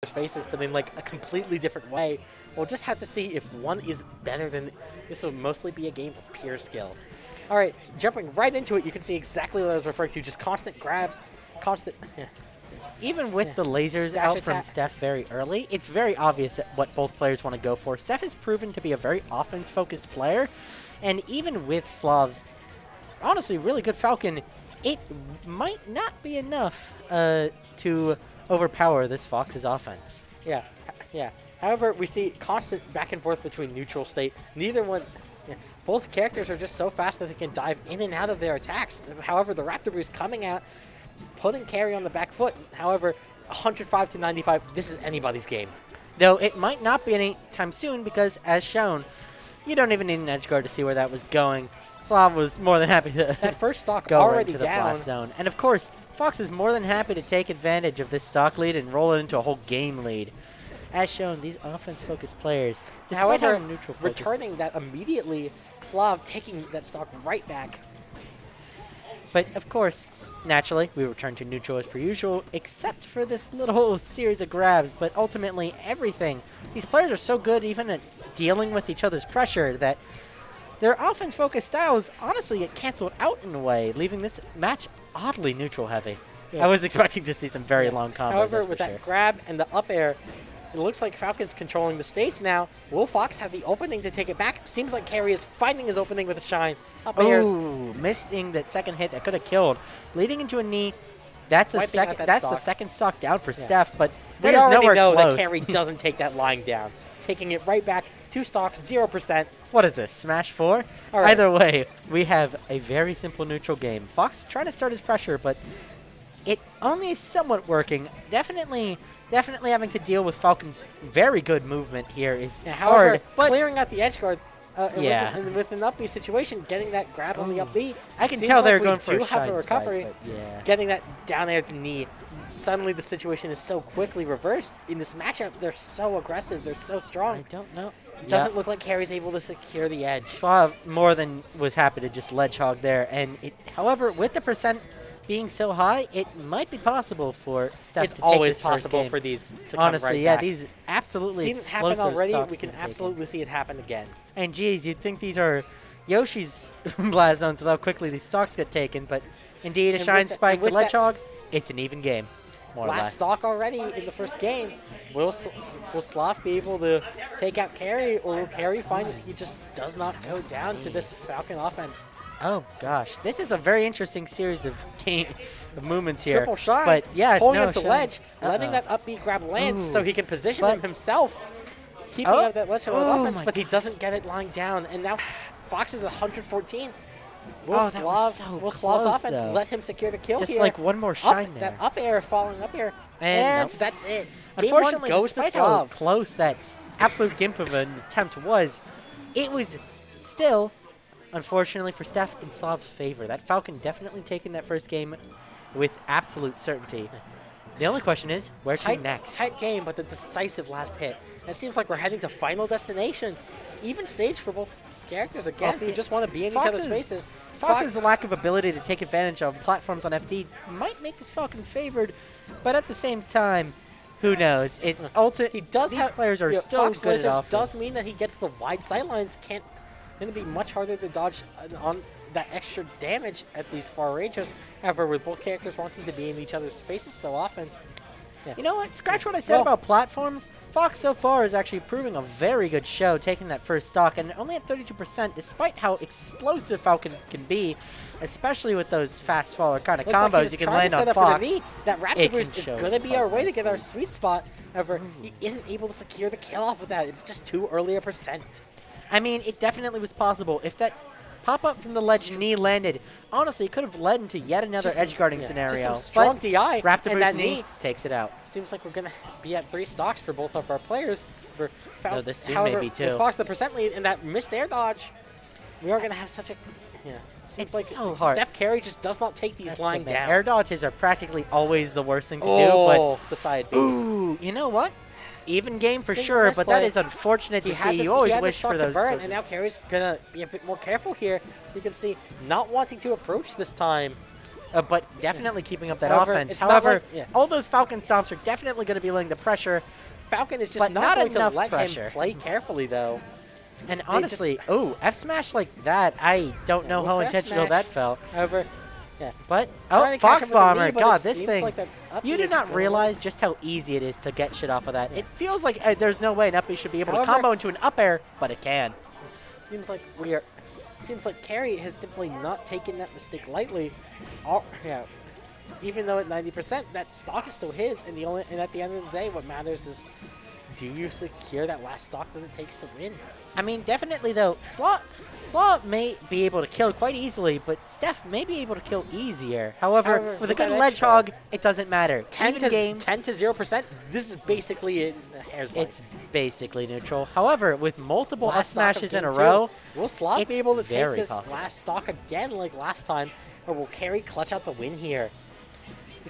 faces, but in like a completely different way. We'll just have to see if one is better than. This will mostly be a game of pure skill. All right, jumping right into it, you can see exactly what I was referring to. Just constant grabs, constant. Yeah. Even with the lasers Dash out from attack. Steph very early, it's very obvious that what both players want to go for. Steph has proven to be a very offense-focused player, and even with Slav's honestly really good Falcon, it might not be enough to overpower this Fox's offense. Yeah, yeah. However, we see constant back and forth between neutral state. Neither one. Yeah, both characters are just so fast that they can dive in and out of their attacks. However, the Raptor Boost coming out, putting carry on the back foot. However, 105 to 95, this is anybody's game. Though it might not be any time soon because, as shown, you don't even need an edge guard to see where that was going. Slav was more than happy to That first stock go already into the down. blast zone. And of course, Fox is more than happy to take advantage of this stock lead and roll it into a whole game lead. As shown, these offense-focused players, despite However, having neutral focus, returning that immediately, Slav taking that stock right back. but of course, naturally, we return to neutral as per usual, except for this little series of grabs. But ultimately, everything. These players are so good even at dealing with each other's pressure that their offense-focused styles honestly get canceled out in a way, leaving this match oddly neutral-heavy. Yeah. I was expecting to see some very long combos. However, that's with for that sure. grab and the up air, it looks like Falcon's controlling the stage now. Will Fox have the opening to take it back? Seems like Carry is finding his opening with a shine. Up airs. Ooh, missing that second hit that could have killed, leading into a knee. That's a Wiping out second. that That's the stock. second stock down for Yeah. Steph, but We that is already nowhere know close. that Carry doesn't take that lying down. Taking it right back. 2 stocks, 0%. What is this? Smash 4? All right. Either way, we have a very simple neutral game. Fox trying to start his pressure, but it only is somewhat working. Definitely having to deal with Falcon's very good movement here is Yeah, however, hard. But clearing out the edge guard, Yeah. with an up B situation, getting that grab on the up B. I can seems tell like they're we going for do a have shine a recovery. spike, but yeah. Getting that down air to knee. Suddenly the situation is so quickly reversed. In this matchup, they're so aggressive. They're so I strong. don't know. Doesn't look like Carry's able to secure the edge. Slav more than was happy to just ledge hog there, and however, with the percent being so high, it might be possible for Steph It's to take always this first possible game. for these to Honestly, come right yeah, back. these absolutely Seen it happen explosive already. stocks We can being taken. absolutely see it happen again. And geez, you'd think these are Yoshi's blast zones, with how quickly these stocks get taken, but indeed, a And shine with that- spike and to with ledge that- hog, it's an even game. More or Last less. stock already in the first game. Will Slav be able to take out Carry, or will Carry find that he just does not go down to this Falcon offense? Oh gosh, this is a very interesting series of movements here. Triple shine, but yeah, pulling no, up the shine. ledge, letting Uh-oh. that up B grab lands so Ooh. he can position But- himself, keeping Oh. up that ledge on Oh offense, my but he doesn't get it lying down. And now Fox is 114. Will Oh, that was so Will Slav's close, offense though. let him secure the kill Just here? like one more Up, shine there. that up air, following up air, And and nope. that's it. Game one Unfortunately, goes to despite how Slav. close that absolute gimp of an attempt was, it was still, unfortunately for Steph, in Slav's favor. That Falcon definitely taking that first game with absolute certainty. The only question is, where to next? Tight game, but the decisive last hit. And it seems like we're heading to final destination. Even stage for both characters again, who just want to be in each other's faces. Fox's lack of ability to take advantage of platforms on FD might make this Falcon favored, but at the same time, who knows? He does these players are still Fox good at lasers offense. does mean that he gets the wide sightlines. Going to be much harder to dodge on that extra damage at these far ranges. However, with both characters wanting to be in each other's faces so often, You know what? Scratch what I said about platforms. Fox so far is actually proving a very good show, taking that first stock, and only at 32%, despite how explosive Falcon can be, especially with those fast faller kind of looks like he combos was you can trying to land set on up for Fox. the knee. That rapid It can boost is show going to be our way to progress get our there. sweet spot. However, he isn't able to secure the kill off with that. It's just too early a percent. I mean, it definitely was possible. If that pop-up from the ledge knee landed, honestly, it could have led into yet another Just some- edge-guarding yeah, scenario. just some strong But DI, Raptor and Boost that knee knee takes it out. seems like we're going to be at 3 stocks for both of our players. No, this soon However, maybe, too. with Fox the percent lead and that missed air dodge, we are going to have such a... Yeah, seems It's like so hard. Steph Carry just does not take these lying Man, down. Air dodges are practically always the worst thing to Oh, the side B. do, but ooh, you know what? Even game for Single sure, wrist but that play. is unfortunate to see. This, You always he had wish this for stock those. to burn, surges. and now Carry's going to be a bit more careful here. You can see not wanting to approach this time. but definitely keeping up that However, offense. it's not However, like- yeah. all those Falcon stomps are definitely going to be laying the pressure. Falcon is just But not not going to enough let pressure. him play carefully, though. And honestly, F smash like that, I don't know with how F intentional smash, that felt. However, yeah. But, Trying to catch Fox him with the Bomber, knee, but God, it this seems thing. like that up You B do is not gonna realize just how easy it is to get shit off of that. Yeah. It feels like there's no way an up B should be able to However- combo into an up air, but it can. Seems like Seems like Carry has simply not taken that mistake lightly. Yeah. Even though at 90%, that stock is still his, and at the end of the day, what matters is, do you secure that last stock that it takes to win? I mean, definitely though, Slaw may be able to kill quite easily, but Steph may be able to kill easier. However, with a with good that ledge extra- hog, it doesn't matter. 10 Even game, to 0%. This is basically in a hair's length. it's basically neutral. However, with multiple up Last stock of smashes in game a 2. row, Will Slav it's be able to take very this possible. last stock again like last time, or will Carry clutch out the win here?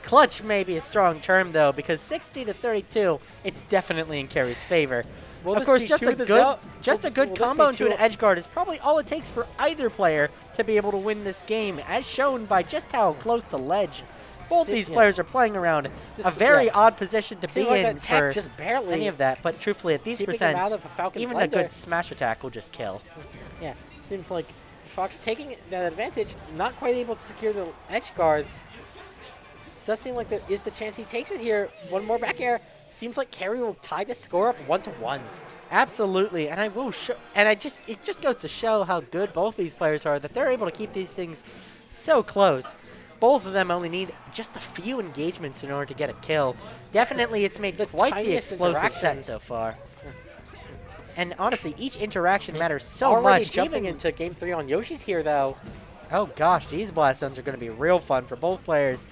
clutch may be a strong term though, because 60 to 32, it's definitely in Carry's favor. Will Of this course, be just two a to good, zero? just a good Will this be combo into two- an edge guard is probably all it takes for either player to be able to win this game, as shown by just how close to ledge both See, these yeah. players are playing around. This- A very yeah. odd position to be Seems like in that tech for just barely any of that, but truthfully, at these keeping him percents, out of a Falcon even a blender. good smash attack will just kill. Yeah, seems like Fox taking that advantage, not quite able to secure the edge guard. Does seem like there is the chance he takes it here. One more back air. Seems like Carry will tie the score up 1-1. Absolutely, and I will show, and it just goes to show how good both these players are, that they're able to keep these things so close. Both of them only need just a few engagements in order to get a kill. Definitely, it's made quite the tiniest explosive set interactions. so far. And honestly, each interaction matters so Already much. jumping Even into game 3 on Yoshi's here, though. oh gosh, these blast zones are going to be real fun for both players.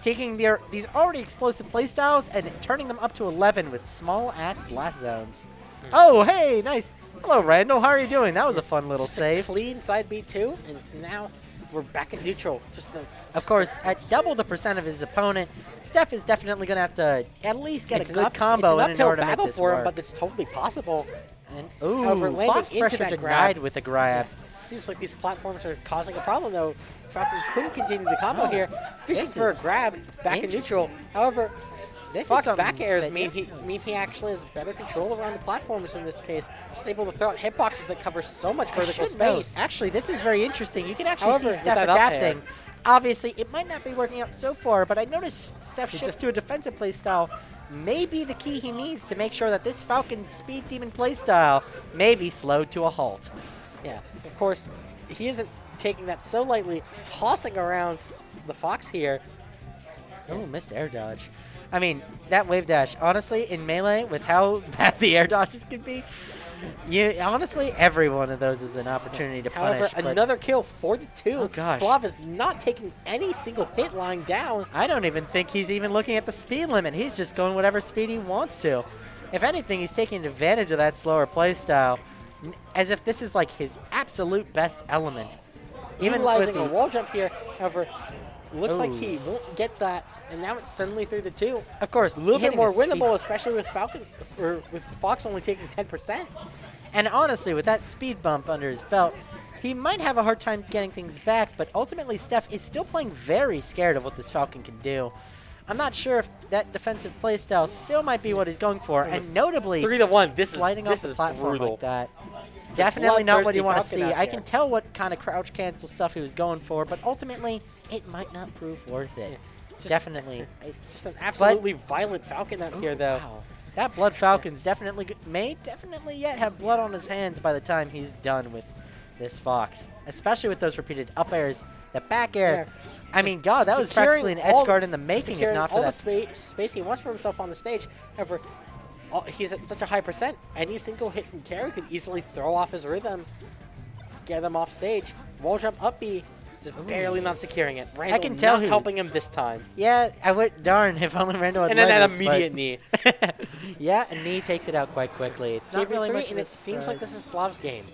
Taking these already explosive playstyles and turning them up to 11 with small ass blast zones. Oh, hey, nice. Hello, Randall. How are you doing? That was a fun little Just save. a clean side beat 2, and now we're back at neutral. Of course, at double the percent of his opponent, Steph is definitely going to have to at least get a good combo it's in order to make battle this for him, work. but it's totally possible. And, ooh, However, landing Fox into pressure that denied grab. with a grab. Seems like these platforms are causing a problem, though. Falcon couldn't continue the combo here. Fishing This for a is grab back in neutral. However, This Fox is back airs that mean he actually has better control around the platforms in this case. Just able to throw out hitboxes that cover so much vertical should note, space. actually, this is very interesting. You can actually However, see with Steph that up adapting. air- Obviously, it might not be working out so far, but I noticed Steph He shift just- to a defensive playstyle may be the key he needs to make sure that this Falcon Speed Demon playstyle may be slowed to a halt. Yeah, of course, he isn't taking that so lightly, tossing around the Fox here. Oh, missed air dodge. I mean, that wave dash, honestly, in Melee, with how bad the air dodges can be, honestly, every one of those is an opportunity to However, punish. but another kill for the 2. Oh, gosh. Slav is not taking any single hit lying down. I don't even think he's even looking at the speed limit. He's just going whatever speed he wants to. If anything, he's taking advantage of that slower playstyle, as if this is like his absolute best element. Even Utilizing with a the, wall jump here, however, looks like Ooh. he won't get that, and now it's suddenly through the 2. of course, A little bit hitting more a speed- winnable, especially with Falcon, or with Fox only taking 10%. And honestly, with that speed bump under his belt, he might have a hard time getting things back, but ultimately Steph is still playing very scared of what this Falcon can do. I'm not sure if that defensive playstyle still might be what he's going for, and notably, 3-1. This sliding is off this the is platform brutal. like that. Definitely not what you want to bloodthirsty see. Falcon out I there. can tell what kind of crouch cancel stuff he was going for, but ultimately, it might not prove worth it. Just- Definitely. Just an absolutely violent Falcon out here, though. Wow. That Blood Falcon's may definitely yet have blood on his hands by the time he's done with this Fox. Especially with those repeated up airs, the back air. I mean, God, that was practically an edge guard in the making, if securing not for all that. the space he wants for himself on the stage. However, he's at such a high percent. Any single hit from Carry could easily throw off his rhythm, get him off stage. Wall jump up B, just barely not securing it. Randall can tell not he- helping him this time. Yeah, I would. Darn, if only Randall had And then led that us, immediate but- knee. Yeah, a knee takes it out quite quickly. It's not really JV3, much of and a it seems like surprise. this is Slav's game.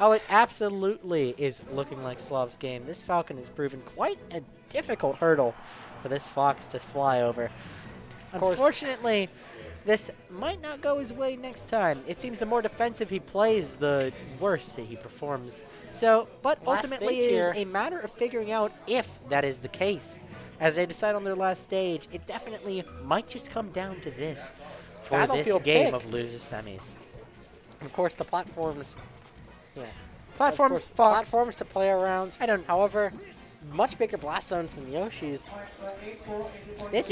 Oh, it absolutely is looking like Slav's game. This Falcon has proven quite a difficult hurdle for this Fox to fly over. course. Unfortunately, this might not go his way next time. It seems the more defensive he plays, the worse that he performs. So, but Last ultimately stage it is here. a matter of figuring out if that is the case. As they decide on their last stage, it definitely might just come down to this for this Battlefield game pick. of losers semis. Of course, the platforms. Yeah. Platforms, Of course, Fox. platforms to play around. I don't. However, much bigger blast zones than the Yoshis, This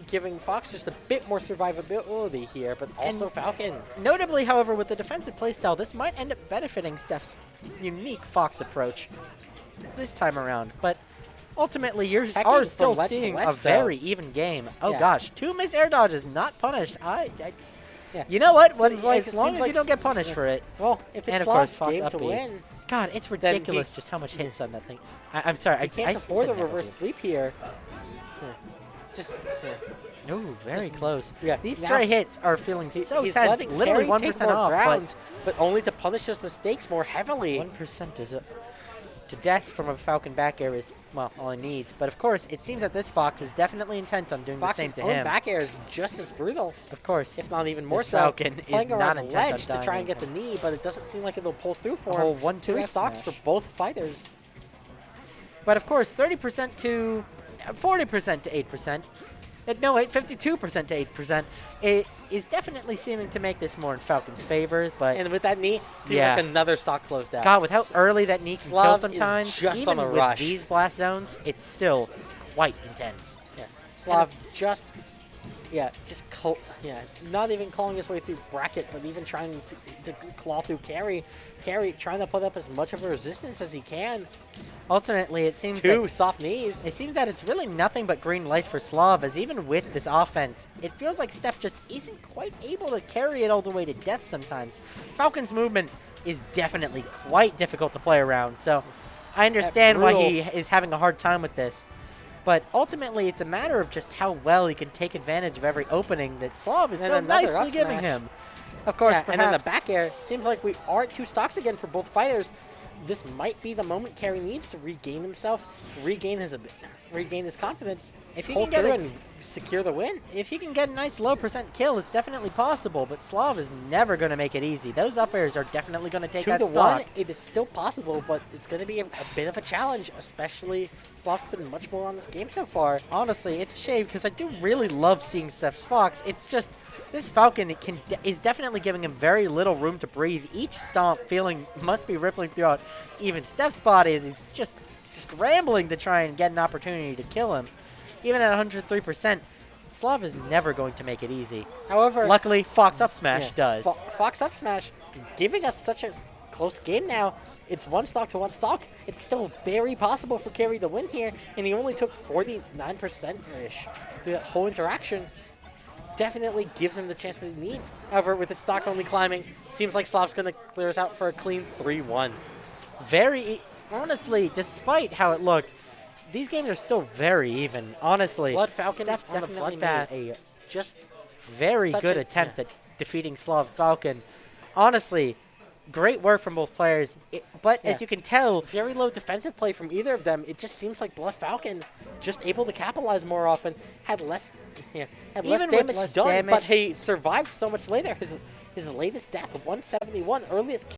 giving Fox just a bit more survivability here, but also Falcon. Notably, however, with the defensive playstyle, this might end up benefiting Steph's unique Fox approach this time around. But ultimately, you Teching are from still ledge to seeing ledge, a though. very even game. Oh Yeah. gosh, 2 missed air dodges, not punished. Yeah. You know what? Seems like- As long seems as like you don't s- get punished yeah. for it. Well, if And it's of course, Slav's Fox game up to B. win, God, it's Then he- ridiculous just how much hits on that thing. I'm sorry, you can't I afford the never reverse do. sweep here. Yeah. Just Ooh, very close. yeah, These now- stray hits are feeling so he's tense. letting Literally Carry 1% take more off, ground, but only to punish his mistakes more heavily. 1% is to death from a Falcon back air is, well, all he needs. But of course, it seems that this Fox is definitely intent on doing Fox's the same to own him. back air is just as brutal, Of course, if not even more This so. Falcon is Playing not around the intent on ledge to dying try and get the anytime. knee, but it doesn't seem like it'll pull through for A whole him. 1-2 Three stocks smash. for both fighters. But of course, 30% to 40% to 8%. No, wait, 52% to 8%. It is definitely seeming to make this more in Falcon's favor. But And with that knee, seems Yeah. like another stock closed out. God, with how early that knee can Slav kill is sometimes, just even on a with rush. these blast zones, it's still quite intense. Yeah. Slav just, not even clawing his way through bracket, but even trying to claw through carry. Carry trying to put up as much of a resistance as he can. Ultimately, it seems Two that soft knees. it seems that it's really nothing but green lights for Slav, as even with this offense, it feels like Steph just isn't quite able to carry it all the way to death sometimes. Falcon's movement is definitely quite difficult to play around, so I understand why he is having a hard time with this. But ultimately, it's a matter of just how well he can take advantage of every opening that Slav is And so another nicely up giving smash. him. Of course, Yeah, and then the perhaps- back air. Seems like we are at 2 stocks again for both fighters. This might be the moment Carey needs to regain himself, regain his confidence, If he pull can get through a- and secure the win. If you can get a nice low percent kill, it's definitely possible, but Slav is never going to make it easy. Those up airs are definitely going to take 2 that to stock. 1, it is still possible, but it's going to be a bit of a challenge, especially Slav's been much more on this game so far. Honestly, it's a shame because I do really love seeing Steph's Fox. It's just this Falcon is definitely giving him very little room to breathe. Each stomp feeling must be rippling throughout even Steph's body as he's just scrambling to try and get an opportunity to kill him. Even at 103%, Slav is never going to make it easy. However, Luckily, Fox up smash does. Fox up smash giving us such a close game now. It's 1 stock to 1 stock. It's still very possible for Carey to win here, and he only took 49%-ish through that whole interaction. Definitely gives him the chance that he needs. However, with his stock only climbing, seems like Slav's going to clear us out for a clean 3-1. Honestly, despite how it looked, these games are still very even. Honestly, Blood Falcon Steph on the definitely bloodbath. made a Just very Such good a- attempt at defeating Slav Falcon. Honestly, great work from both players. But Yeah. as you can tell, very low defensive play from either of them. It just seems like Blood Falcon just able to capitalize more often. Had less Even with damage less done, damage- but he survived so much later. His latest death, 171, earliest